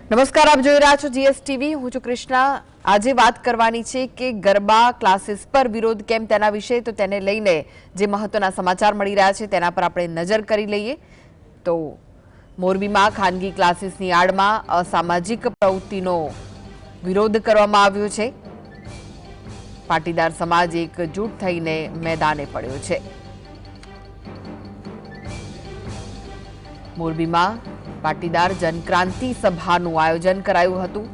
નમસ્કાર, આપ જોઈ રહ્યા છો જીએસટીવી। હું છું કૃષ્ણા। આજે વાત કરવાની છે કે ગરબા ક્લાસીસ પર વિરોધ કેમ, તેના વિશે તો તેને લઈને જે મહત્વના સમાચાર મળી રહ્યા છે તેના પર આપણે નજર કરી લઈએ। તો મોરબીમાં ખાનગી ક્લાસીસની આડમાં અસામાજિક પ્રવૃત્તિનો વિરોધ કરવામાં આવ્યો છે। પાટીદાર સમાજ એકજૂટ થઈને મેદાને પડ્યો છે। મોરબીમાં પાટીદાર જનક્રાંતિ સભાનું આયોજન કરાયું હતું,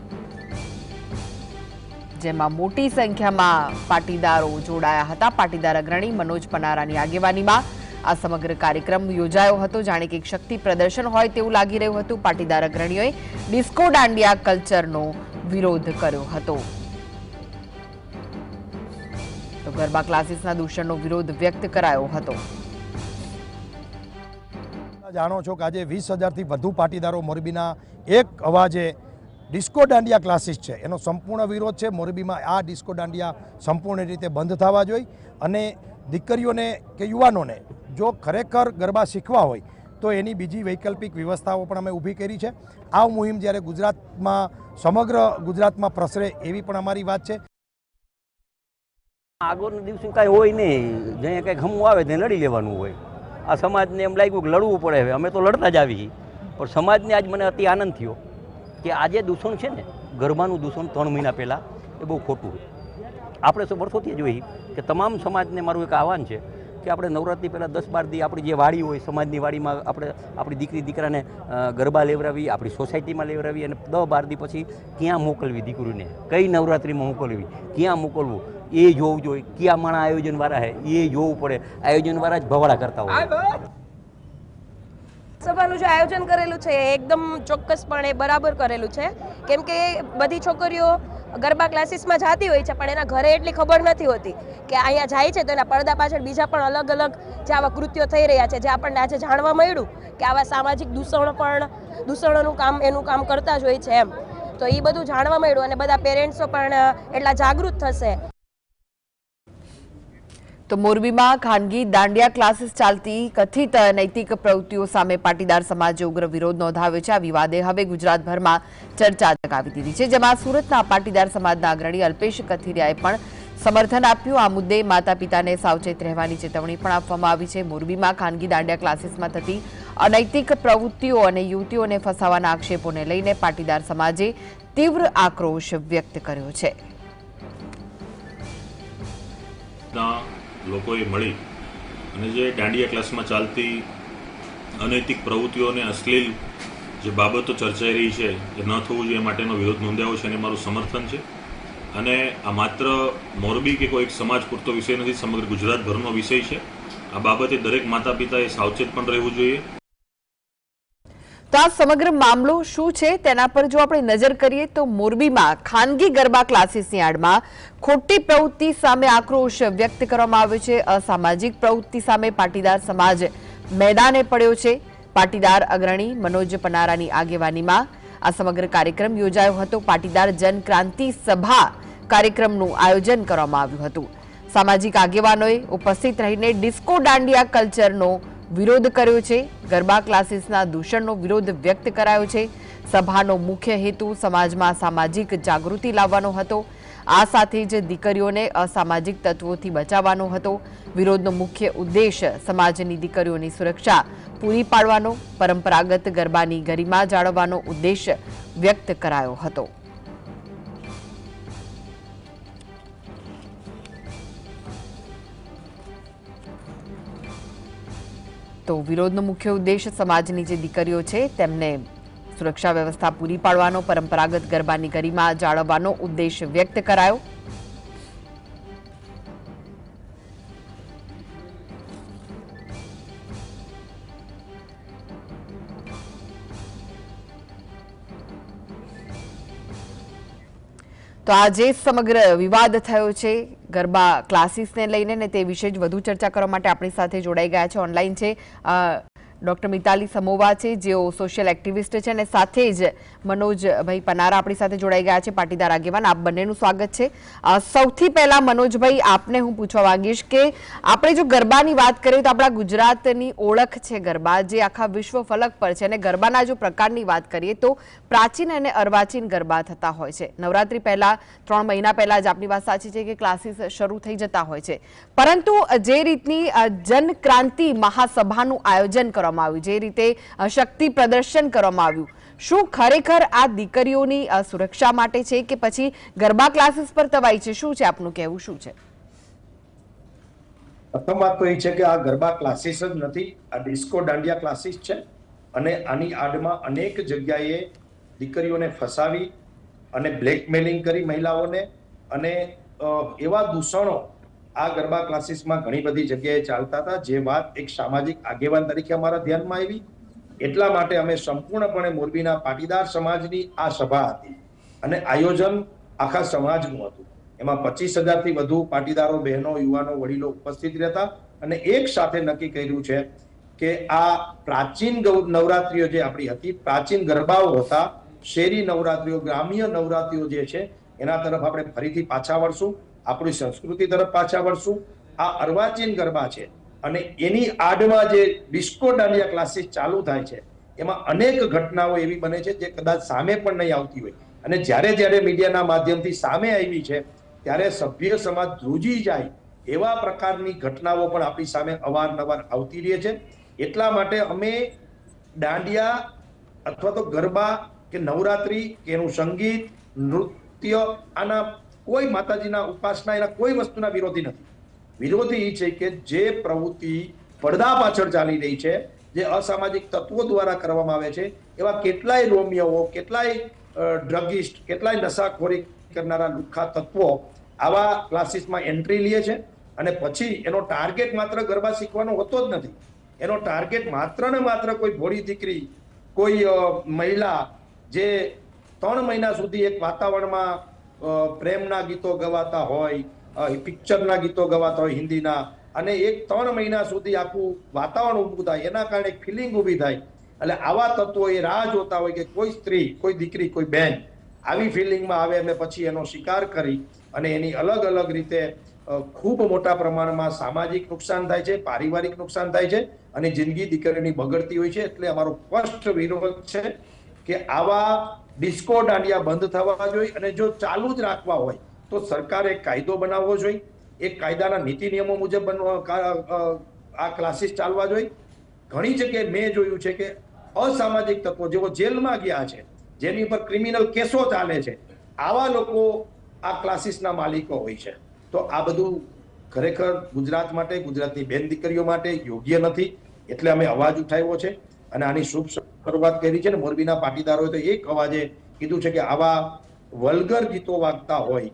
જેમાં મોટી સંખ્યામાં પાટીદારો જોડાયા હતા। પાટીદાર અગ્રણી મનોજ પનારાની આગેવાનીમાં આ સમગ્ર કાર્યક્રમ યોજાયો હતો। જાણે કે એક શક્તિ પ્રદર્શન હોય તેવું લાગી રહ્યું હતું। પાટીદાર અગ્રણીઓએ ડિસ્કો દાંડિયા કલ્ચરનો વિરોધ કર્યો હતો। તો ગરબા ક્લાસીસના દૂષણનો વિરોધ વ્યક્ત કરાયો હતો। જાણો છો કે આજે 20,000થી વધુ પાટીદારો મોરબીના એક અવાજે ડિસ્કો દાંડિયા ક્લાસીસ છે એનો સંપૂર્ણ વિરોધ છે। મોરબીમાં આ ડિસ્કો દાંડિયા સંપૂર્ણ રીતે બંધ થવા જોઈએ અને દીકરીઓને કે યુવાનોને જો ખરેખર ગરબા શીખવા હોય તો એની બીજી વૈકલ્પિક વ્યવસ્થાઓ પણ અમે ઊભી કરી છે। આ મુહિમ જ્યારે ગુજરાતમાં સમગ્ર ગુજરાતમાં પ્રસરે એવી પણ અમારી વાત છે। આગળના દિવસે કાંઈ હોય નહીં, જ્યાં કંઈક હમું આવે ત્યાં લડી લેવાનું હોય। આ સમાજને એમ લાગ્યું કે લડવું પડે, હવે અમે તો લડતા જ આવી પણ સમાજને આજ મને અતિ આનંદ થયો કે આજે દૂષણ છે ને, ગરબાનું દૂષણ 3 મહિના પહેલાં એ બહુ ખોટું છે। આપણે તો વર્ષોથી જોઈ કે તમામ સમાજને મારું એક આહવાન છે કે આપણે નવરાત્રિ પહેલાં 10-12 દી આપણી જે વાડી હોય સમાજની વાડીમાં આપણે આપણી દીકરી દીકરાને ગરબા લેવડાવી, આપણી સોસાયટીમાં લેવડાવી અને 10-12 દી પછી ક્યાં મોકલવી, દીકરીને કઈ નવરાત્રિમાં મોકલવી, ક્યાં મોકલવું એ જોવું જોઈએ। ક્યાં માણા આયોજનવાળા હે એ જોવું પડે। આયોજનવાળા જ ભવાડા કરતા હોય। સભાનું જે આયોજન કરેલું છે એ એકદમ ચોક્કસપણે બરાબર કરેલું છે, કેમ કે બધી છોકરીઓ ગરબા ક્લાસીસમાં જતી હોય છે પણ એના ઘરે એટલી ખબર નથી હોતી કે અહીંયા જાય છે તો એના પડદા પાછળ બીજા પણ અલગ અલગ જે આવા કૃત્યો થઈ રહ્યા છે, જે આપણને આજે જાણવા મળ્યું કે આવા સામાજિક દૂષણોનું કામ એનું કામ કરતા જ હોય છે એમ। તો એ બધું જાણવા મળ્યું અને બધા પેરેન્ટ્સો પણ એટલા જાગૃત થશે। તો મોરબીમાં ખાનગી દાંડિયા ક્લાસીસ ચાલતી કથિત નૈતિક પ્રવૃત્તિઓ સામે પાટીદાર સમાજે ઉગ્ર વિરોધ નોંધાવ્યો છે। આ વિવાદે હવે ગુજરાતભરમાં ચર્ચા જગાવી દીધી છે, જેમાં સુરતના પાટીદાર સમાજના અગ્રણી અલ્પેશ કથિરિયાએ પણ સમર્થન આપ્યું। આ મુદ્દે માતા પિતાને સાવચેત રહેવાની ચેતવણી પણ આપવામાં આવી છે। મોરબીમાં ખાનગી દાંડિયા ક્લાસીસમાં થતી અનૈતિક પ્રવૃત્તિઓ અને યુવતીઓને ફસાવાના આક્ષેપોને લઈને પાટીદાર સમાજે તીવ્ર આક્રોશ વ્યક્ત કર્યો છે। લોકોએ મળી અને જે દાંડિયા ક્લાસમાં ચાલતી અનૈતિક પ્રવૃત્તિઓ અને અશ્લીલ જે બાબતો ચર્ચાઈ રહી છે એ ન થવું જોઈએ માટેનો વિરોધ નોંધાવ્યો છે અને મારું સમર્થન છે। અને આ માત્ર મોરબી કે કોઈ એક સમાજ પૂરતો વિષય નથી, સમગ્ર ગુજરાતભરનો વિષય છે। આ બાબતે દરેક માતા પિતાએ સાવચેત પણ રહેવું જોઈએ। તો આ સમગ્ર મામલો શું છે તેના પર જો આપણે નજર કરીએ તો મોરબીમાં ખાનગી ગરબા ક્લાસીસની આડમાં ખોટી પ્રવૃત્તિ સામે આક્રોશ વ્યક્ત કરવામાં આવ્યો છે। અસામાજિક પ્રવૃત્તિ સામે પાટીદાર સમાજ મેદાને પડ્યો છે। પાટીદાર અગ્રણી મનોજ પનારાની આગેવાનીમાં આ સમગ્ર કાર્યક્રમ યોજાયો હતો। પાટીદાર જનક્રાંતિ સભા કાર્યક્રમનું આયોજન કરવામાં આવ્યું હતું। સામાજિક આગેવાનોએ ઉપસ્થિત રહીને ડિસ્કો દાંડિયા કલ્ચરનો વિરોધ કર્યો છે। ગરબા ક્લાસીસના દૂષણનો વિરોધ વ્યક્ત કરાયો છે। સભાનો મુખ્ય હેતુ સમાજમાં સામાજિક જાગૃતિ લાવવાનો હતો। આ સાથે જ દીકરીઓને અસામાજિક તત્વોથી બચાવવાનો હતો। વિરોધનો મુખ્ય ઉદ્દેશ સમાજની દીકરીઓની સુરક્ષા પૂરી પાડવાનો, પરંપરાગત ગરબાની ગરિમા જાળવવાનો ઉદ્દેશ વ્યક્ત કરાયો હતો। તો વિરોધનો મુખ્ય ઉદ્દેશ સમાજની જે દીકરીઓ છે તેમને સુરક્ષા વ્યવસ્થા પૂરી પાડવાનો, પરંપરાગત ગરબાની ગરિમા જાળવવાનો ઉદ્દેશ વ્યક્ત કરાયો। તો આજે સમગ્ર વિવાદ થયો છે ગરબા ક્લાસીસને લઈને ને તે વિશે જ વધુ ચર્ચા કરવા માટે આપણી સાથે જોડાઈ ગયા છે, ઓનલાઈન છે ડોક્ટર મિતાલી સમોવા છે, જેઓ સોશિયલ એક્ટિવિસ્ટ છે, અને સાથે જ મનોજભાઈ પનારા આપણી સાથે જોડાઈ ગયા છે, પાટીદાર આગેવાન. આપ બંનેનું સ્વાગત છે. સૌથી પહેલા મનોજભાઈ, આપને હું પૂછવા માંગીશ કે આપણે જો ગરબાની વાત કરીએ તો આપણા ગુજરાતની ઓળખ છે ગરબા, જે આખા વિશ્વ ફલક પર છે. અને ગરબાના જો પ્રકારની વાત કરીએ તો પ્રાચીન અને અર્વાચીન ગરબા થતા હોય છે. નવરાત્રી પહેલા 3 મહિના પહેલા જ આપની વાત સાચી છે કે ક્લાસીસ શરૂ થઈ જતા હોય છે. પરંતુ જે રીતની જનક્રાંતિ મહાસભાનું આયોજન કરવામાં આવ્યું, જે રીતે શક્તિ પ્રદર્શન કરવામાં આવ્યું, શું ખરેખર આ દીકરીઓની સુરક્ષા માટે છે કે પછી ગરબા ક્લાસીસ પર તવાઈ છે? શું છે આપનું કહેવું, શું છે? પ્રથમ વાત તો એ છે કે આ ગરબા ક્લાસીસ જ નથી, આ ડિસ્કો દાંડિયા ક્લાસીસ છે. અને આની આડમાં અનેક જગ્યાએ દીકરીઓને ફસાવી અને બ્લેકમેલિંગ કરી મહિલાઓને, અને એવા દૂષણો આ ગરબા ક્લાસીસમાં ઘણી બધી જગ્યાએ ચાલતા હતા, જે વાત એક સામાજિક આગેવાન તરીકે અમારા ધ્યાનમાં આવી. એટલા માટે અમે સંપૂર્ણપણે મોરબીના પાટીદાર સમાજની આ સભા હતી અને આયોજન આખા સમાજનું હતું. એમાં 25,000થી વધુ પાટીદારો, બહેનો, યુવાનો, વડીલો ઉપસ્થિત રહેતા અને એક સાથે નક્કી કર્યું છે કે આ પ્રાચીન નવરાત્રીઓ જે આપણી હતી, પ્રાચીન ગરબાઓ હતા, શેરી નવરાત્રીઓ, ગ્રામ્ય નવરાત્રીઓ જે છે, એના તરફ આપણે ફરીથી પાછા વળશું, આપણી સંસ્કૃતિ તરફ પાછા વળશું. આ અર્વાચીન ગરબા છે અને એની આડમાં જે ડિસ્કો દાંડિયા ક્લાસીસ ચાલુ થાય છે, એમાં અનેક ઘટનાઓ એવી બને છે જે કદાચ સામે પણ નહીં આવતી હોય. અને જ્યારે જ્યારે મીડિયાના માધ્યમથી સામે આવી છે, ત્યારે સભ્ય સમાજ ધ્રુજી જાય એવા પ્રકારની ઘટનાઓ પણ આપણી સામે અવારનવાર આવતી રહે છે. એટલા માટે અમે દાંડિયા અથવા તો ગરબા કે નવરાત્રી કે એનું સંગીત, નૃત્ય, આના કોઈ માતાજીના ઉપાસના, એના કોઈ વસ્તુના વિરોધી નથી. વિરોધી એ છે કે જે પ્રવૃત્તિ પડદા પાછળ ચાલી રહી છે, જે અસામાજિક તત્વો દ્વારા કરવામાં આવે છે, એવા કેટલાય રોમિયોઓ, કેટલાય ડ્રગિસ્ટ, કેટલાય નશાખોરી કરનારા લુખ્ખા તત્વો આવા ક્લાસીસમાં એન્ટ્રી લે છે. અને પછી એનો ટાર્ગેટ માત્ર ગરબા શીખવાનો હોતો જ નથી. એનો ટાર્ગેટ માત્ર ને માત્ર કોઈ ભોળી દીકરી, કોઈ મહિલા જે 3 મહિના સુધી એક વાતાવરણમાં પ્રેમના ગીતો ગવાતા હોય, પિક્ચરના ગીતો ગવાતા હોય હિન્દીના, અને એક 3 મહિના સુધી આખું વાતાવરણ ઊભું થાય, એના કારણે એક ફિલિંગ ઊભી થાય. એટલે આવા તત્વો એ રાહ જોતા હોય કે કોઈ સ્ત્રી, કોઈ દીકરી, કોઈ બહેન આવી ફિલિંગમાં આવે અને પછી એનો શિકાર કરી અને એની અલગ અલગ રીતે ખૂબ મોટા પ્રમાણમાં સામાજિક નુકસાન થાય છે, પારિવારિક નુકસાન થાય છે અને જિંદગી દીકરીની બગડતી હોય છે. એટલે અમારો સ્પષ્ટ વિરોધ છે કે આવા ડિસ્કો દાંડિયા બંધ થવા જોઈએ, અને જો ચાલુ જ રાખવા હોય તો સરકારે કાયદો બનાવવો જોઈએ. એક કાયદાના નીતિ નિયમો મુજબ આ ક્લાસીસ ચાલવા જોઈએ. ઘણી જગ્યાએ મેં જોયું છે કે અસામાજિક તત્વો જેઓ જેલમાં ગયા છે, જેની ઉપર ક્રિમિનલ કેસો ચાલે છે, આવા લોકો આ ક્લાસીસના માલિકો હોય છે. તો આ બધું ખરેખર ગુજરાત માટે, ગુજરાતની બેન દીકરીઓ માટે યોગ્ય નથી. એટલે અમે અવાજ ઉઠાવ્યો છે અને આની શુભ શરૂઆત કરી છે. ને મોરબીના પાટીદારોએ તો એક અવાજે કીધું છે કે આવા વલ્ગર ગીતો વાગતા હોય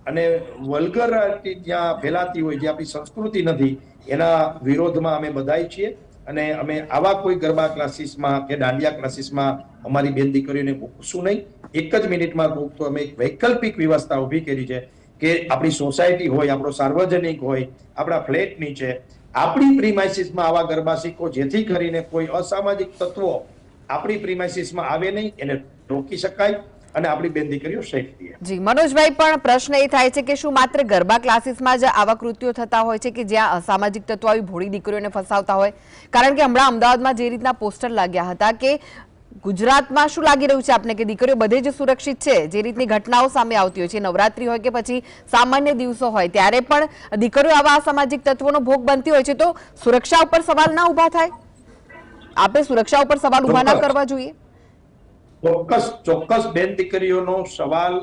અને વલ્ગરિટી જ્યાં ફેલાતી હોય, જે આપણી સંસ્કૃતિ નથી, એના વિરોધમાં અમે બધાય છીએ. અને અમે આવા કોઈ ગરબા ક્લાસીસમાં કે દાંડિયા ક્લાસીસમાં અમારી બેન દીકરીઓને મૂકશું નહીં. એક જ મિનિટમાં મૂકતો અમે એક વૈકલ્પિક વ્યવસ્થા ઊભી કરી છે કે આપણી સોસાયટી હોય, આપણો સાર્વજનિક હોય, આપણા ફ્લેટ નીચે આપણી પ્રીમાઇસીસમાં આવા ગરબા શીખો, જેથી કરીને કોઈ અસામાજિક તત્વો આપણી પ્રીમાઇસીસમાં આવે નહીં, એને રોકી શકાય અને આપણી બેન દીકરીઓ સેફ રહે. જી મનોજભાઈ, પણ પ્રશ્ન એ થાય છે કે શું માત્ર ગરબા ક્લાસીસમાં જ આવા કૃત્યો થતા હોય છે કે જ્યાં અસામાજિક તત્વો આવી ભોળી દીકરીઓને ફસાવતા હોય? કારણ કે હમણાં અમદાવાદમાં જે રીતના પોસ્ટર લાગ્યા હતા કે ગુજરાતમાં શું લાગી રહ્યું છે આપને કે દીકરીઓ બધે જ સુરક્ષિત છે? જે રીતની ઘટનાઓ સામે આવતી હોય છે, નવરાત્રી હોય કે પછી સામાન્ય દિવસો હોય, ત્યારે પણ દીકરીઓ આવા અસામાજિક તત્વોનો ભોગ બનતી હોય છે. તો સુરક્ષા ઉપર સવાલ ના ઉભા થાય? આપણે સુરક્ષા ઉપર સવાલ ઉભા ના કરવા જોઈએ? ચોક્કસ બેન દીકરીઓનો સવાલ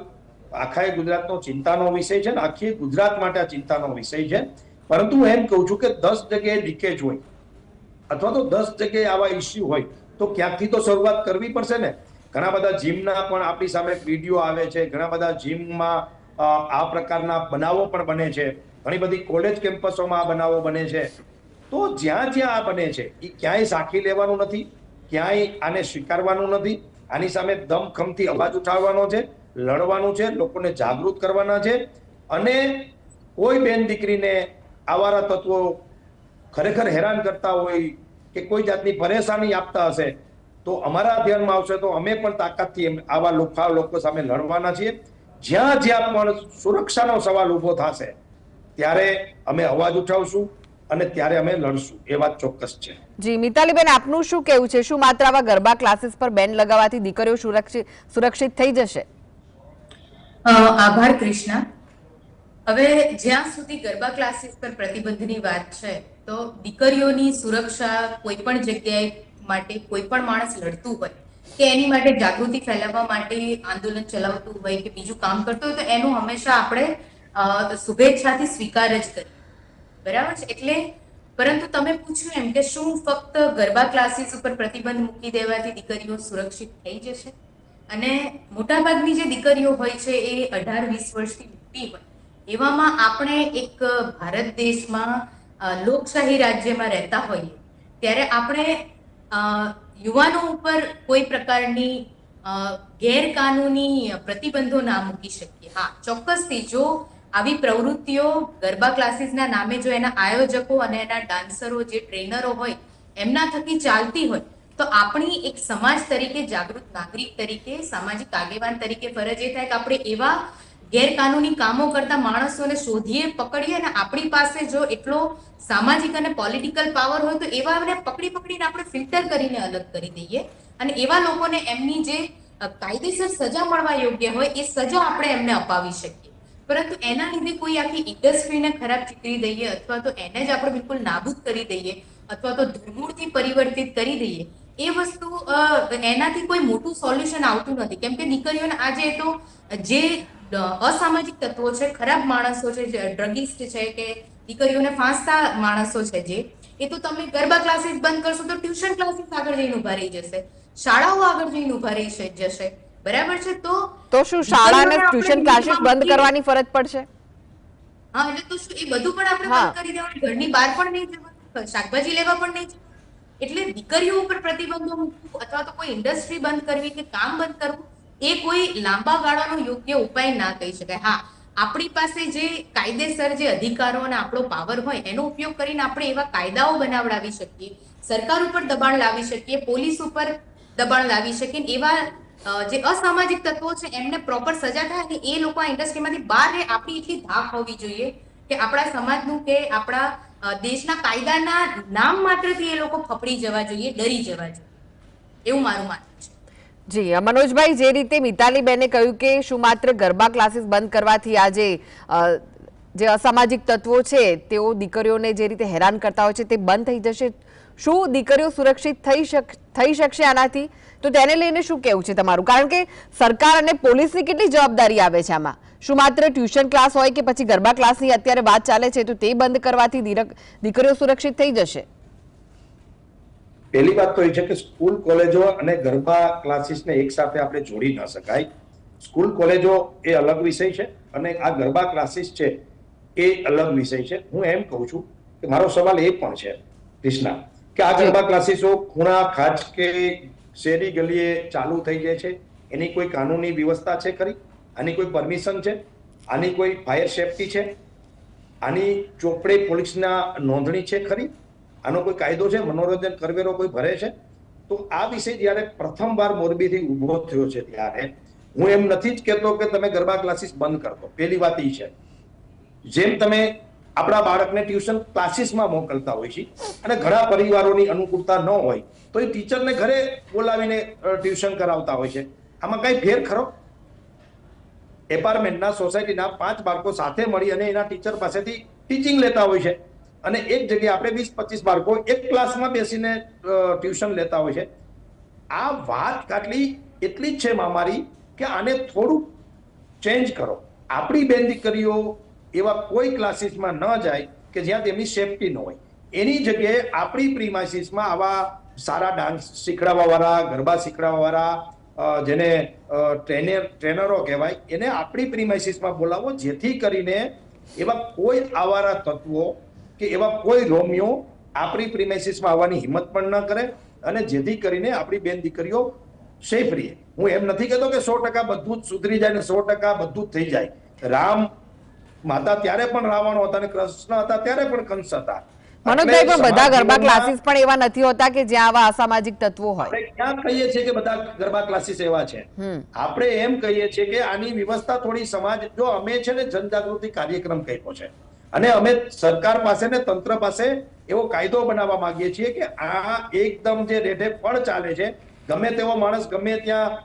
આખા ગુજરાતનો ચિંતાનો વિષય છે ને આખી ગુજરાત માટે આ ચિંતાનો વિષય છે. પરંતુ હું એમ કહું છું કે 10 જગ્યાએ લીકેજ હોય અથવા તો 10 જગ્યાએ આવા ઇસ્યુ હોય તો ક્યાંકથી તો શરૂઆત કરવી પડશે ને. ઘણા બધા જીમના પણ આપણી સામે વિડીયો આવે છે, ઘણા બધા જીમમાં આ પ્રકારના બનાવો પણ બને છે, ઘણી બધી કોલેજ કેમ્પસોમાં આ બનાવો બને છે. તો જ્યાં જ્યાં આ બને છે એ ક્યાંય સાખી લેવાનું નથી, ક્યાંય આને સ્વીકારવાનું નથી. આની સામે દમખમથી અવાજ ઉઠાવવાનો છે, લડવાનું છે, લોકોને જાગૃત કરવાના છે. અને કોઈ બેન દીકરીને આવારા તત્વો ખરેખર હેરાન કરતા હોય, કે કોઈ જાતની પરેશાની આપતા હશે તો અમારા ધ્યાનમાં આવશે તો અમે પણ તાકાતથી આવા લોકો સામે લડવાના છીએ. જ્યાં જ્યાં પણ સુરક્ષાનો સવાલ ઊભો થશે ત્યારે અમે અવાજ ઉઠાવશું અને ત્યારે અમે લડશું, એ વાત ચોક્કસ છે. જી મિતાલીબેન, આપનું શું કહેવું છે? શું માત્ર આવા ગરબા ક્લાસીસ પર બેન લગાવવાથી દીકરીઓ સુરક્ષિત થઈ જશે? આભાર કૃષ્ણા. હવે જ્યાં સુધી ગરબા ક્લાસીસ પર પ્રતિબંધની વાત છે તો દીકરીઓની સુરક્ષા કોઈ પણ જગ્યાએ માટે કોઈ પણ માણસ લડતું હોય કે એની માટે જાગૃતિ ફેલાવવા માટે આંદોલન ચલાવતું હોય કે બીજું કામ કરતું હોય તો એનું હંમેશા આપણે શુભેચ્છાથી સ્વીકાર જ કરીએ, બરાબર છે. એટલે પરંતુ તમે પૂછ્યું એમ કે શું ફક્ત ગરબા ક્લાસીસ ઉપર પ્રતિબંધ મૂકી દેવાથી દીકરીઓ સુરક્ષિત થઈ જશે? અને મોટાભાગની જે દીકરીઓ હોય છે એ 18-20 વર્ષથી મોટી હોય, એવામાં આપણે એક ભારત દેશમાં લોકશાહી રાજ્યમાં રહેતા હોઈએ ત્યારે આપણે યુવાનો ઉપર કોઈ પ્રકારની ગેરકાનૂની પ્રતિબંધો ના મૂકી શકીએ. હા, ચોક્કસથી જો આવી પ્રવૃત્તિઓ ગરબા ક્લાસીસના નામે જો એના આયોજકો અને એના ડાન્સરો જે ટ્રેનરો હોય એમના થકી ચાલતી હોય તો આપણી એક સમાજ તરીકે, જાગૃત નાગરિક તરીકે, સામાજિક આગેવાન તરીકે ફરજ એ થાય કે આપણે એવા ગેરકાનૂની કામો કરતા માણસોને શોધીએ, પકડીએ અને આપણી પાસે જો એટલો સામાજિક અને પોલિટિકલ પાવર હોય તો એવાને પકડીને આપણે ફિલ્ટર કરીને અલગ કરી દઈએ અને એવા લોકોને એમની જે કાયદેસર સજા મળવા યોગ્ય હોય એ સજા આપણે એમને અપાવી શકીએ. પરંતુ એના લીધે કોઈ આખી ઇન્ડસ્ટ્રીને ખરાબ ચીતરી દઈએ અથવા તો એને જ આપણે બિલકુલ નાબૂદ કરી દઈએ અથવા તો ધૂળમૂળથી પરિવર્તિત કરી દઈએ, એ વસ્તુ એનાથી કોઈ મોટું સોલ્યુશન આવતું નથી. કેમ કે દીકરીઓને આજે તો જે અસામાજિક તત્વો છે, ખરાબ માણસો છે, ડ્રગિસ્ટ છે કે દીકરીઓને ફાંસતા માણસો છે, જે એ તો તમે ગરબા ક્લાસીસ બંધ કરશો તો ટ્યુશન ક્લાસીસ આગળ જઈને ઉભા રહી જશે, શાળાઓ આગળ જઈને ઉભા રહી જશે, બરાબર છે. તો શું શાળા અને ટ્યુશન ક્લાસીસ બંધ કરવાની ફરજ પડશે? હા, એટલે તો શું એ બધું પણ આપણે બંધ કરી દેવાનું, ઘરની બહાર પણ નહીં જવાનું, શાકભાજી લેવા પણ નહીં જવાનું. એટલે દીકરીઓ ઉપર પ્રતિબંધો મૂકવું અથવા તો કોઈ ઇન્ડસ્ટ્રી બંધ કરવી કે કામ બંધ કરવું એ કોઈ લાંબા ગાળાનો યોગ્ય ઉપાય ના કહી શકાય. હા, આપણી પાસે જે કાયદેસર જે અધિકારો અને આપણો પાવર હોય એનો ઉપયોગ કરીને આપણે એવા કાયદાઓ બનાવડાવી શકીએ, સરકાર ઉપર દબાણ લાવી શકીએ, પોલીસ ઉપર દબાણ લાવી શકીએ, એવા જે અસામાજિક તત્વો છે એમને પ્રોપર સજા થાય અને એ લોકો આ ઇન્ડસ્ટ્રીમાંથી બહાર રહે. આપણી એટલી ધાક હોવી જોઈએ કે આપણા સમાજનું કે આપણા દેશના કાયદાના નામ માત્રથી એ લોકો ફફડી જવા જોઈએ, ડરી જવા જોઈએ, એવું મારું માનવું છે. જી મનોજભાઈ, જે રીતે મિતાલીબેને કહ્યું કે શું માત્ર ગરબા ક્લાસીસ બંધ કરવાથી આજે જે અસામાજિક તત્વો છે તેઓ દીકરીઓને જે રીતે હેરાન કરતા હોય છે તે બંધ થઈ જશે? શું દીકરીઓ સુરક્ષિત થઈ શકશે આનાથી? તો તેને લઈને શું કહેવું છે તમારું? કારણ કે સરકાર અને પોલીસની કેટલી જવાબદારી આવે છે આમાં? શું માત્ર ટ્યુશન ક્લાસ હોય કે પછી ગરબા ક્લાસની અત્યારે વાત ચાલે છે તો તે બંધ કરવાથી દીકરીઓ સુરક્ષિત થઈ જશે? પહેલી વાત તો એ છે કે સ્કૂલ કોલેજો અને ગરબા ક્લાસીસને એક સાથે આપણે જોડી ન શકાય. સ્કૂલ કોલેજો એ અલગ વિષય છે અને આ ગરબા ક્લાસીસ છે એ અલગ વિષય છે. હું એમ કહું છું કે મારો સવાલ એ પણ છે કૃષ્ણા કે આ ગરબા ક્લાસીસો ખૂણા ખાચ કે શેરી ગલીએ ચાલુ થઈ જાય છે, એની કોઈ કાનૂની વ્યવસ્થા છે ખરી? આની કોઈ પરમિશન છે? આની કોઈ ફાયર સેફટી છે? આની ચોપડે પોલીસના નોંધણી છે ખરી? આનો કોઈ કાયદો છે? મનોરંજન કરવેરો કોઈ ભરે છે? તો આ વિષય જ્યારે પ્રથમવાર મોરબીથી ઉભો થયો છે ત્યારે હું એમ નથી જ કહેતો કે તમે ગરબા ક્લાસીસ બંધ કરતો. પહેલી વાત એ છે, જેમ તમે આપણા બાળકને ટ્યુશન ક્લાસીસમાં મોકલતા હોય છે અને ઘણા પરિવારોની અનુકૂળતા ન હોય તો એ ટીચરને ઘરે બોલાવીને ટ્યુશન કરાવતા હોય છે. આમાં કઈ ફેર ખરો? એપાર્ટમેન્ટના સોસાયટીના 5 બાળકો સાથે મળી અને એના ટીચર પાસેથી ટીચિંગ લેતા હોય છે અને એક જગ્યાએ આપણે 20-25 બાળકો એક ક્લાસમાં બેસીને ટ્યુશન લેતા હોય છે. આ વાત એટલી જ છે મારી કે આને થોડું ચેન્જ કરો. આપણી બેન દીકરીઓ એવા કોઈ ક્લાસીસમાં ન જાય કે જ્યાં તેમની સેફટી ન હોય. એની જગ્યાએ આપણી પ્રીમાઇસીસમાં આવા સારા ડાન્સ શીખડાવવાવાળા, ગરબા શીખડાવવાવાળા, જેને ટ્રેનરો કહેવાય, એને આપણી પ્રીમાઇસીસમાં બોલાવો, જેથી કરીને એવા કોઈ આવારા તત્વો કે એવા કોઈ રોમિયો આપણી પ્રીમાઇસીસમાં આવવાની હિંમત પણ ન કરે અને જેથી કરીને આપણી બેન દીકરીઓ સેફ રહે. હું એમ નથી કહેતો કે 100% બધું જ સુધરી જાય ને 100% બધું જ થઈ જાય. રામ માતા ત્યારે પણ રાવણ હતા અને કૃષ્ણ હતા ત્યારે પણ કંસ હતા. મનોજભાઈ, પણ બધા સમાજ ગરબા જીવનમાં ક્લાસીસ પણ એવા નથી હોતા કે જ્યાં આવા અસામાજિક તત્વો હોય. આપણે ક્યાં કહીએ છીએ કે બધા ગરબા ક્લાસીસ એવા છે? આપણે એમ કહીએ છીએ કે આની વ્યવસ્થા થોડી સમાજ, જો અમે છે ને જનજાગૃતિ કાર્યક્રમ કર્યો છે અને અમે સરકાર પાસે ને તંત્ર પાસે એવો કાયદો બનાવવા માંગીએ છીએ કે આ એકદમ જે રેઢે પણ ચાલે છે, ગમે તેવો માણસ ગમે ત્યાં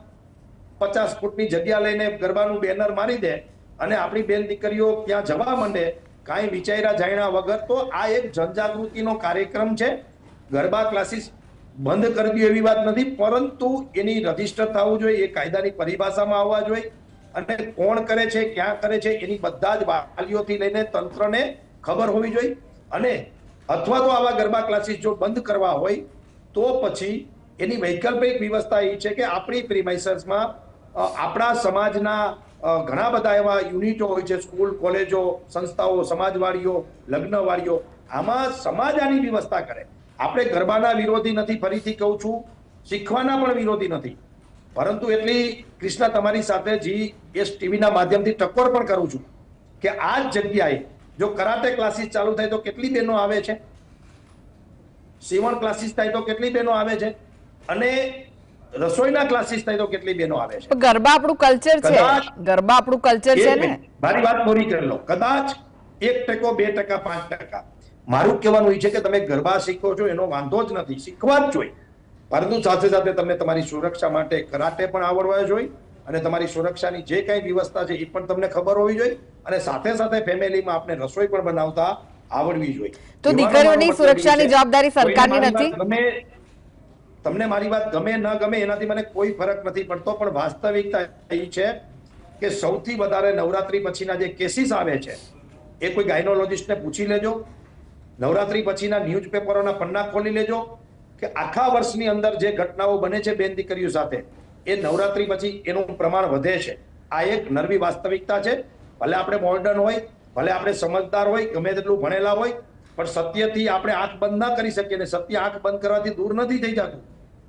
50 ફૂટની જગ્યા લઈને ગરબાનું બેનર મારી દે અને આપણી બેન દીકરીઓ ત્યાં જવા માંડે કાંઈ વિચાર્યા જાણ્યા વગર, તો આ એક જનજાગૃતિનો કાર્યક્રમ છે. ગરબા ક્લાસીસ બંધ કરી દો એવી વાત નથી, પરંતુ એની રજીસ્ટર થવું જોઈએ, એ કાયદાની પરિભાષામાં આવવા જોઈએ અને કોણ કરે છે, ક્યાં કરે છે, એની બધા જ વાલીઓથી લઈને તંત્રને ખબર હોવી જોઈએ. અને અથવા તો આવા ગરબા ક્લાસીસ જો બંધ કરવા હોય તો પછી એની વૈકલ્પિક વ્યવસ્થા એ છે કે આપણી પ્રીમાઇસર્સમાં આપણા સમાજના ઘણા બધા એવા યુનિટો હોય છે, સ્કૂલ, કોલેજો, સંસ્થાઓ, સમાજવાળીઓ, લગ્નવાળીઓ, આમાં સમાજ આની વ્યવસ્થા કરે. આપણે ગરબાના વિરોધી નથી, ફરીથી કહું છું, શીખવાના પણ વિરોધી નથી, પરંતુ એટલી કૃષ્ણા તમારી સાથે GS ટીવીના માધ્યમથી ટકોર પણ કરું છું કે આ જ જગ્યાએ જો કરાટે ક્લાસીસ ચાલુ થાય તો કેટલી બહેનો આવે છે, સીવણ ક્લાસીસ થાય તો કેટલી બહેનો આવે છે, અને રસોઈના ક્લાસીસ થાય તો કેટલી બહેનો આવે છે. ગરબા આપણું કલ્ચર છે, ગરબા આપણું કલ્ચર છે ને. મારી વાત પૂરી કરી લો. કદાચ 1%, 2%, 5%, મારું કહેવાનું એ છે કે તમે ગરબા શીખો છો એનો વાંધો જ નથી, શીખવા જ જોઈએ, પરંતુ સાથે સાથે તમને તમારી સુરક્ષા માટે કરાટે પણ આવડવા જોઈએ અને તમારી સુરક્ષાની જે કઈ વ્યવસ્થા છે એ પણ તમને ખબર હોવી જોઈએ, અને સાથે સાથે ફેમિલીમાં આપણે રસોઈ પણ બનાવતા આવડવી જોઈએ. તો દીકરીઓની સુરક્ષાની જવાબદારી સરકારની નથી? તમને મારી વાત ગમે ન ગમે એનાથી મને કોઈ ફરક નથી પડતો, પણ વાસ્તવિકતા એ છે કે સૌથી વધારે નવરાત્રી પછીના જે કેસીસ આવે છે એ કોઈ ગાયનોલોજીસ્ટને પૂછી લેજો, નવરાત્રી પછીના ન્યૂઝપેપરોના પન્ના ખોલી લેજો કે આખા વર્ષની અંદર જે ઘટનાઓ બને છે બેન દીકરીઓ સાથે, એ નવરાત્રી પછી એનું પ્રમાણ વધે છે. આ એક નરવી વાસ્તવિકતા છે. ભલે આપણે મોડર્ન હોય, ભલે આપણે સમજદાર હોય, ગમે તેટલું ભણેલા હોય, પણ સત્યથી આપણે આંખ બંધ ના કરી શકીએ, અને સત્ય આંખ બંધ કરવાથી દૂર નથી થઈ જતું.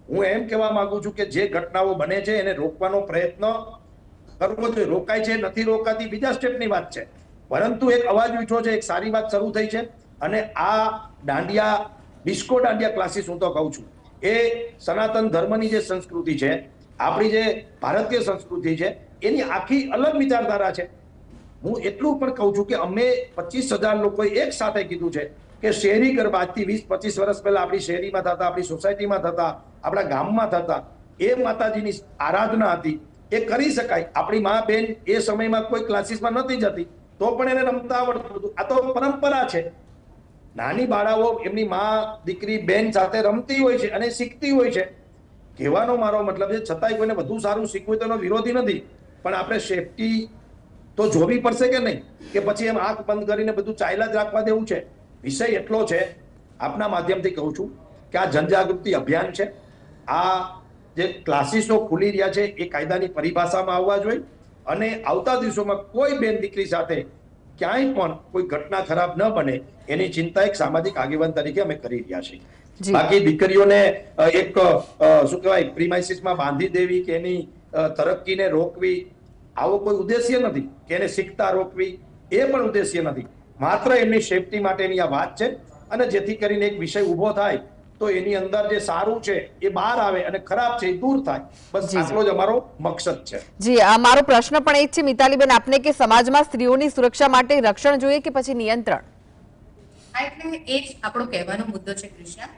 હું એમ કહેવા માંગુ છું કે જે ઘટનાઓ બને છે એને રોકવાનો પ્રયત્ન કરવો જોઈએ. રોકાય છે નથી રોકાતી બીજા સ્ટેપની વાત છે, પરંતુ એક અવાજ ઉઠ્યો છે, એક સારી વાત શરૂ થઈ છે. અને આ દાંડિયા, ડિસ્કો દાંડિયા ક્લાસીસ હું તો કહું છું, એ સનાતન ધર્મની જે સંસ્કૃતિ છે, આપણી જે ભારતીય સંસ્કૃતિ છે, એની આખી અલગ વિચારધારા છે. હું એટલું પણ કહું છું કે અમે 25,000 લોકોએ એક સાથે કીધું છે કે શહેરી ગરબા આજથી 20-25 વર્ષ પહેલા આપણી શહેરીમાં થતા, આપણી સોસાયટીમાં થતા, આપણા ગામમાં થતા, એ માતાજીની આરાધના હતી, એ કરી શકાય. આપણી મા બેન એ સમયમાં કોઈ ક્લાસીસમાં નથી જતી તો પણ એને રમતા આવડતું હતું. આ તો પરંપરા છે. નાની બાળાઓ એમની મા, દીકરી, બેન સાથે રમતી હોય છે અને શીખતી હોય છે. કહેવાનો મારો મતલબ છે, છતાંય કોઈને વધુ સારું શીખવું તો એનો વિરોધી નથી, પણ આપણે સેફટી તો જોવી પડશે કે નહીં, કે પછી એમ આંખ બંધ કરીને બધું ચાલ્યા જ રાખવા દેવું છે. વિષય એટલો છે, આપના માધ્યમથી કહું છું કે આ જનજાગૃતિ અભિયાન છે. આ જે ક્લાસીસો ખુલી રહ્યા છે એ કાયદાની પરિભાષામાં આવવા જોઈએ, અને આવતા દિવસોમાં કોઈ બેન દીકરી સાથે ક્યાંય પણ કોઈ ઘટના ખરાબ ન બને એની ચિંતા એક સામાજિક આગેવાન તરીકે અમે કરી રહ્યા છીએ. બાકી દીકરીઓને એક શું કહેવાય પ્રીમાઇસીસમાં બાંધી દેવી કે એની તરક્કીને રોકવી, આવો કોઈ ઉદ્દેશ્ય નથી, કે એને શીખતા રોકવી, એ પણ ઉદ્દેશ્ય નથી. માત્ર એમની સેફટી માટેની આ વાત છે, અને જેથી કરીને એક વિષય ઉભો થાય તો એની અંદર જે સારું છે એ બહાર આવે અને ખરાબ છે એ દૂર થાય. બસ આટલો જ અમારો મકસદ છે. જી, આ મારો પ્રશ્ન પણ એ જ છે મિતાલીબેન આપને, કે સમાજમાં સ્ત્રીઓની સુરક્ષા માટે રક્ષણ જોઈએ કે પછી નિયંત્રણ? એટલે એ જ આપણો કહેવાનો મુદ્દો છે કૃષ્ણા,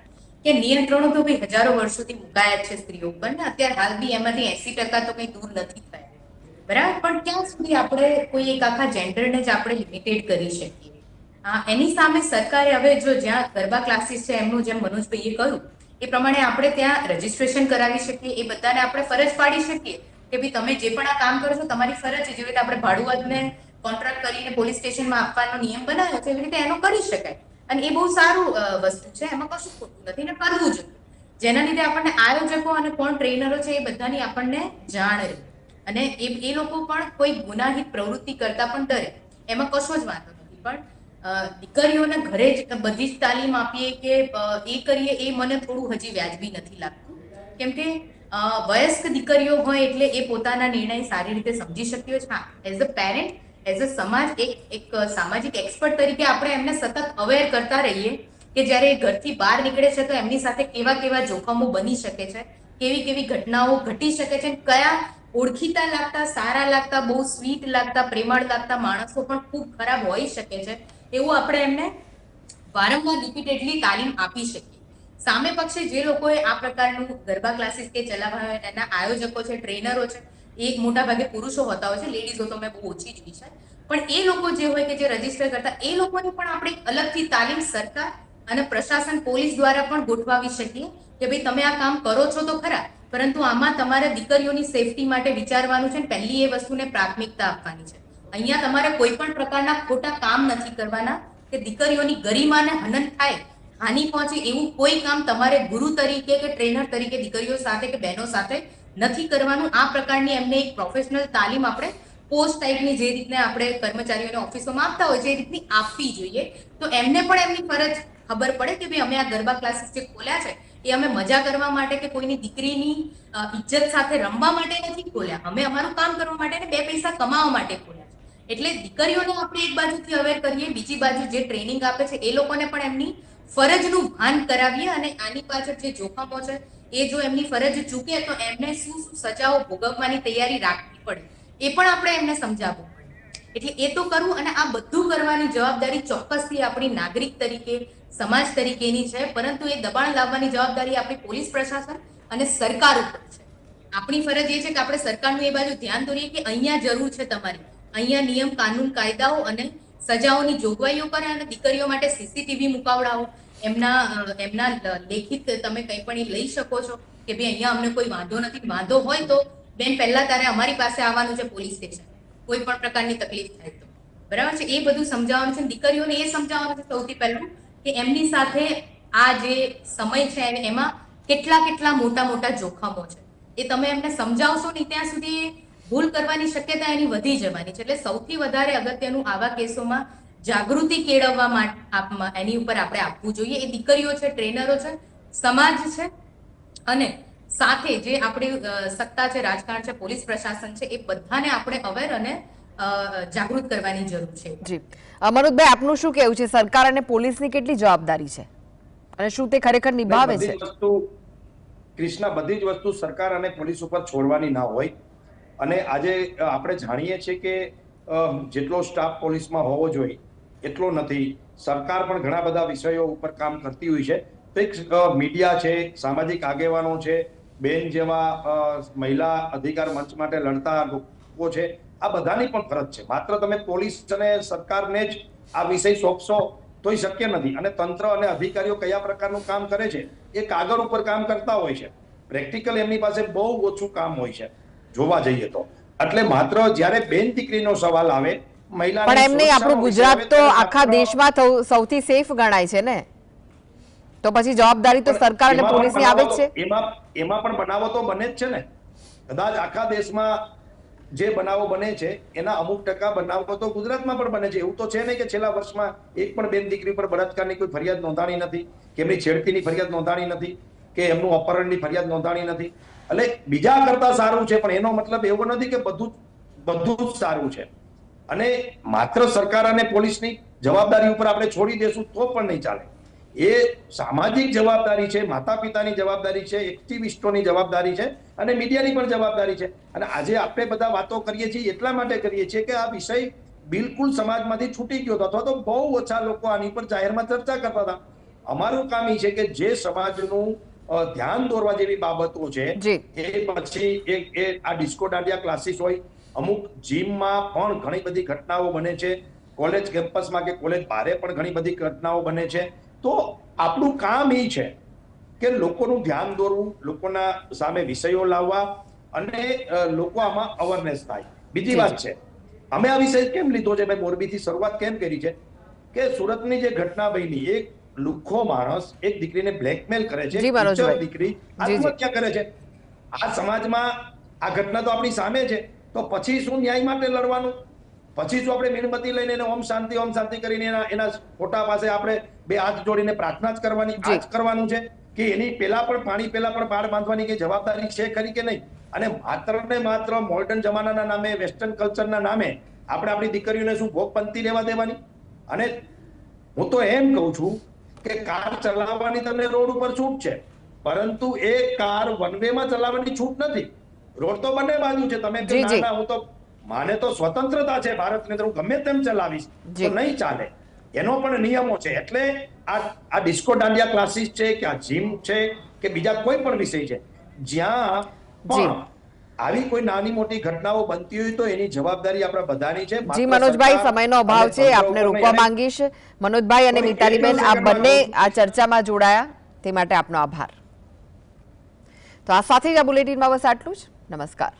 કે નિયંત્રણો તો ભાઈ હજારો વર્ષોથી મુકાયા છે સ્ત્રીઓ ઉપર ને અત્યારે હાલ બી એમાંથી 80% તો કઈ દૂર નથી થયા, બરાબર. પણ ક્યાં સુધી આપણે કોઈ એક આખા જેન્ડરને જ આપણે લિમિટેડ કરી શકીએ? એની સામે સરકારે હવે જો જ્યાં ગરબા ક્લાસીસ છે એમનું જેમ મનોજભાઈએ કહ્યું એ પ્રમાણે આપણે ત્યાં રજીસ્ટ્રેશન કરાવી શકીએ, એ બધાને આપણે ફરજ પાડી શકીએ કે ભાઈ તમે જે પણ આ કામ કરો છો તમારી ફરજ છે. જેવી રીતે આપણે ભાડુઆતને કોન્ટ્રાક્ટ કરીને પોલીસ સ્ટેશનમાં આપવાનો નિયમ બનાવ્યો છે એવી રીતે એનો કરી શકાય, અને એ બહુ સારું વસ્તુ છે, એમાં કશું ખોટું નથી ને કરવું જોઈએ, જેના લીધે આપણને આયોજકો અને કોણ ટ્રેનરો છે એ બધાની આપણને જાણ રહે, અને એ લોકો પણ કોઈ ગુનાહિત પ્રવૃત્તિ કરતા પણ ડરે, એમાં કશો જ વાંધો નથી. પણ દીકરીઓને ઘરે જ બધી જ તાલીમ આપીએ કે એ કરીએ એ મને થોડું હજી વ્યાજબી નથી લાગતું, કેમ કે વયસ્ક દીકરીઓ હોય એટલે એ પોતાના નિર્ણય સારી રીતે સમજી શકતી હોય છે. હા, as a parent, as a સમાજ, એક સામાજિક એક્સપર્ટ તરીકે આપણે એમને સતત અવેર કરતા રહીએ કે જ્યારે એ ઘરથી બહાર નીકળે છે તો એમની સાથે કેવા કેવા જોખમો બની શકે છે, કેવી કેવી ઘટનાઓ ઘટી શકે છે, કયા ઓળખીતા લાગતા, સારા લાગતા, બહુ સ્વીટ લાગતા, પ્રેમાળ લાગતા માણસો પણ ખૂબ ખરાબ હોઈ શકે છે, એવું આપણે એમને વારંવાર રિપીટેડલી તાલીમ આપી શકીએ. સામે પક્ષે જે લોકોએ આ પ્રકારનું ગરબા ક્લાસીસ કે ચલાવવા એના આયોજકો છે, ટ્રેનરો છે, એ મોટા ભાગે પુરુષો હોતા હોય છે, લેડીઝો તો મેં બહુ ઓછી જોઈ છે, પણ એ લોકો જે હોય કે જે રજીસ્ટર કરતા એ લોકોની પણ આપણે અલગથી તાલીમ સરકાર અને પ્રશાસન, પોલીસ દ્વારા પણ ગોઠવાવી શકીએ કે ભાઈ તમે આ કામ કરો છો તો ખરા, પરંતુ આમાં તમારે દીકરીઓની સેફટી માટે વિચારવાનું છે. પહેલી એ વસ્તુને પ્રાથમિકતા આપવાની છે. અહીંયા તમારે કોઈ પણ પ્રકારના ખોટા કામ નથી કરવાના કે દીકરીઓની ગરિમાને હનન થાય, હાનિ પહોંચે એવું કોઈ કામ તમારે ગુરુ તરીકે કે ટ્રેનર તરીકે દીકરીઓ સાથે કે બહેનો સાથે નથી કરવાનું. આ પ્રકારની એમને એક પ્રોફેશનલ તાલીમ આપણે પોસ્ટ ટાઈપની જે રીતના આપણે કર્મચારીઓને ઓફિસોમાં આપતા હોય છે એ રીતની આપવી જોઈએ, તો એમને પણ એમની ફરજ ખબર પડે કે ભાઈ અમે આ ગરબા ક્લાસીસ જે ખોલ્યા છે એ અમે મજા કરવા માટે કે કોઈની દીકરીની ઇજ્જત સાથે રમવા માટે નથી ખોલ્યા, અમે અમારું કામ કરવા માટે ને 2 પૈસા કમાવા માટે ખોલ્યા છે. એટલે દીકરીઓને આપણે એક બાજુથી અવેર કરીએ, બીજી બાજુ જે ટ્રેનિંગ આપે છે એ લોકોને પણ એમની ફરજનું ભાન કરાવીએ અને આની પાછળ જે જોખમો છે એ જો એમની ફરજ ચૂકે તો એમને શું શું સજાઓ ભોગવવાની તૈયારી રાખવી પડે એ પણ આપણે એમને સમજાવવું પડે. એટલે એ તો કરવું, અને આ બધું કરવાની જવાબદારી ચોક્કસથી આપણી નાગરિક તરીકે, સમાજ તરીકેની છે, પરંતુ એ દબાણ લાવવાની જવાબદારી આપણી પોલીસ પ્રશાસન અને સરકાર ઉપર છે. આપણી ફરજ એ છે કે આપણે સરકારનું એ બાજુ ધ્યાન દોરીએ કે અહીંયા જરૂર છે તમારી, અહીંયા નિયમ, કાનૂન, કાયદાઓ અને સજાઓની જોગવાઈઓ કરે અને દીકરીઓ માટે સીસીટીવી મુકાવડાવો, એમના લેખિત તમે કંઈ પણ લઈ શકો છો કે ભાઈ અહીંયા અમને કોઈ વાંધો નથી, વાંધો હોય તો બેન પહેલા તારે અમારી પાસે આવવાનું છે પોલીસ સ્ટેશન, કોઈ પણ પ્રકારની તકલીફ થાય તો, બરાબર છે. એ બધું સમજાવવાનું છે. દીકરીઓને એ સમજાવવાનું છે સૌથી પહેલું કે એમની સાથે આ જે સમય છે એમાં કેટલા કેટલા મોટા મોટા જોખમો છે, એ તમે એમને સમજાવશો નહીં ત્યાં સુધી ભૂલ કરવાની શક્યતા એની વધી જવાની છે. એટલે સૌથી વધારે અગત્યનું આવા કેસોમાં જાગૃતિ કેળવવા માટે એની ઉપર આપણે આપવું જોઈએ. એ દીકરીઓ છે, ટ્રેનરો છે, સમાજ છે, અને સાથે જે આપણી સત્તા છે, રાજકારણ છે, પોલીસ પ્રશાસન છે, એ બધાને આપણે અવેર અને જાગૃત કરવાની જરૂર છે. જી મનોજભાઈ, આપનું શું કહેવું છે? સરકાર અને પોલીસની કેટલી જવાબદારી છે અને શું તે ખરેખર નિભાવે છે? કૃષ્ણા, બધી જ વસ્તુ સરકાર અને પોલીસ ઉપર છોડવાની ના હોય. અને આજે આપણે જાણીએ છીએ કે જેટલો સ્ટાફ પોલીસમાં હોવો જોઈએ એટલો નથી. સરકાર પણ ઘણા બધા વિષયો ઉપર કામ કરતી હોય છે. તો મીડિયા છે, સામાજિક આગેવાનો છે, બેન જેવા મહિલા અધિકાર મંચ માટે લડતા લોકો છે, આ બધાની પણ ફરજ છે. માત્ર તમે પોલીસ અને સરકારને જ આ વિષય સોંપશો તોય શક્ય નથી. અને તંત્ર અને અધિકારીઓ કયા પ્રકારનું કામ કરે છે એ કાગળ ઉપર કામ કરતા હોય છે, પ્રેક્ટિકલ એમની પાસે બહુ ઓછું કામ હોય છે જોવા જઈએ તો. એટલે માત્ર જ્યારે બેન દીકરીનો સવાલ આવે, મહિલા, પણ એમ નહીં, આપણું ગુજરાત તો આખા દેશમાં સૌથી સેફ ગણાય છે ને, તો પછી જવાબદારી તો સરકાર અને પોલીસની આવે જ છે. એમાં પણ બનાવો તો બને જ છે ને. કદાચ આખા દેશમાં જે બનાવો બને છે એના અમુક ટકા બનાવો તો ગુજરાતમાં પણ બને છે. એવું તો છે નહીં કે છેલ્લા વર્ષમાં એક પણ બેન દીકરી પર બળાત્કારની કોઈ ફરિયાદ નોંધાણી નથી, કે એમની છેડતીની ફરિયાદ નોંધાણી નથી, કે એમનું અપહરણની ફરિયાદ નોંધાણી નથી. એટલે બીજા કરતા સારું છે, પણ એનો મતલબ એવો નથી કે બધું જ સારું છે. અને માત્ર સરકાર અને પોલીસની જવાબદારી ઉપર આપણે છોડી દેશું તો પણ નહીં ચાલે. એ સામાજિક જવાબદારી છે, માતા પિતાની જવાબદારી છે, એક્ટિવિસ્ટોની જવાબદારી છે, અને મીડિયાની પણ જવાબદારી છે. અને આજે આપણે બધા વાતો કરીએ છીએ એટલા માટે કરીએ છીએ કે આ વિષય બિલકુલ સમાજમાંથી છૂટી ગયો હતો, અથવા તો બહુ ઓછા લોકો આની પર જાહેરમાં ચર્ચા કરતા હતા. અમારું કામ એ છે કે જે સમાજનું ધ્યાન દોરવા જેવી બાબતો છે એ પછી આ ડિસ્કો દાંડિયા ક્લાસીસ હોય, અમુક જીમમાં પણ ઘણી બધી ઘટનાઓ બને છે, કોલેજ કેમ્પસમાં કે કોલેજ બહારે પણ ઘણી બધી ઘટનાઓ બને છે. તો આપણું કામ એ છે કે લોકોનું ધ્યાન દોરવું, લોકોના સામે વિષયો લાવવા અને લોકો આમાં અવેરનેસ થાય. બીજી વાત છે, અમે આ વિષય કેમ લીધો છે, મેં મોરબીથી શરૂઆત કેમ કરી છે કે સુરતની જે ઘટના બની, એક લુખ્ખો માણસ એક દીકરીને બ્લેકમેલ કરે છે, દીકરી આત્મહત્યા કરે છે. આ સમાજમાં આ ઘટના તો આપણી સામે છે, તો પછી શું ન્યાય માટે લડવાનું? પછી શું આપણે મીણબત્તી લઈને એને ઓમ શાંતિ કરીને એના ફોટા પાસે આપણે 2 હાથ જોડીને પ્રાર્થના જ કરવાની? આ જ કરવાનું છે કે એની પેલા પણ પાડ બાંધવાની કે જવાબદારી છે ખરી કે નહીં? અને માત્ર ને માત્ર મોડર્ન જમાનાના નામે, વેસ્ટર્ન કલ્ચરના નામે આપણે આપણી દીકરીઓને શું ભોગપંથી રહેવા દેવાની? અને હું તો એમ કહું છું કે કાર ચલાવવાની તમને રોડ ઉપર છૂટ છે, પરંતુ એ કાર વન વે માં ચલાવવાની છૂટ નથી. રોડ તો બંને બાજુ છે. તમે જી, જી. હું તો માને તો સ્વતંત્રતા છે ભારતની, તો હું ગમે તેમ ચલાવીશ, જી. તો નહીં ચાલે. એનો પણ નિયમો છે. એટલે આ ડિસ્કો દાંડિયા ક્લાસીસ છે કે આ જીમ છે કે બીજા કોઈ પણ વિષય છે, જ્યાં પણ આવી કોઈ નાની મોટી ઘટનાઓ બનતી હોય તો એની જવાબદારી આપણા બધાની છે. જી મનોજભાઈ, સમયનો અભાવ છે, આપને રોકવા માંગીશ. મનોજભાઈ અને મિતાલીબેન, આ બંને આ ચર્ચામાં જોડાયા તે માટે આપનો આભાર. તો આ સાથે જ આ બુલેટિનમાં બસ આટલું જ. નમસ્કાર.